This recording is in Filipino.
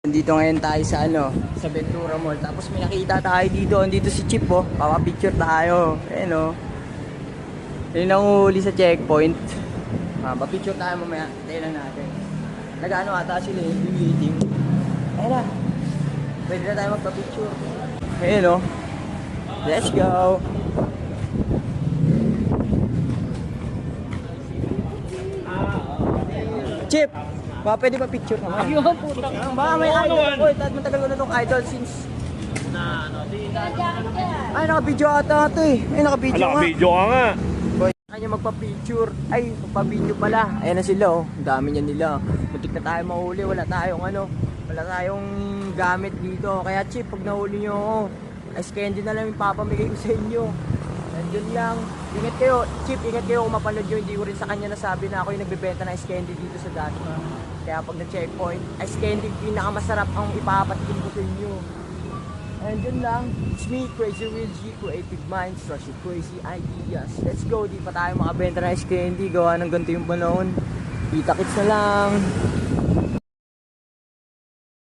Dito ngayon tayo sa sa Ventura Mall. Tapos may nakita tayo dito. Andito si Chip oh. Papa-picture tayo. Ayan oh. Yun ang huli sa checkpoint. Pa-picture tayo mamaya. Tingnan natin. Nag-ano ata sila yung meeting. Ayan na. Pwede na tayo magpa-picture. Ayan oh. Let's go. Chip! Pwede pa picture naman. Yun, putang. Baka may idol. Oy, matagal ko na itong idol since... Ay, naka-video ata ito eh. Ay, naka-video nga. Naka-video ka nga. Boy, kanya magpa-picture. Ay, magpa-video pala. Ayan na sila oh. Ang dami niya nila. Muntik na tayo mahuli. Wala tayong gamit dito. Kaya Chip, pag nahuli nyo ako, ice candy na lang yung papamigay ko sa inyo. Nandiyan lang. Ingat kayo. Chip, ingat kayo kung mapanood nyo. Hindi ko rin sa kanya nasabi na ako yung nagbebenta ng ice candy dito sa Dashma. Kaya pag na-checkpoint, ice candy pinakamasarap ang ipapatigin ko sa inyo. Nandiyan lang. It's me, Crazy Will G, Creative Minds, Rush your crazy ideas. Let's go. Di pa tayo makabenta ng ice candy. Gawa ng ganito yung panahon. Kita-kits na lang.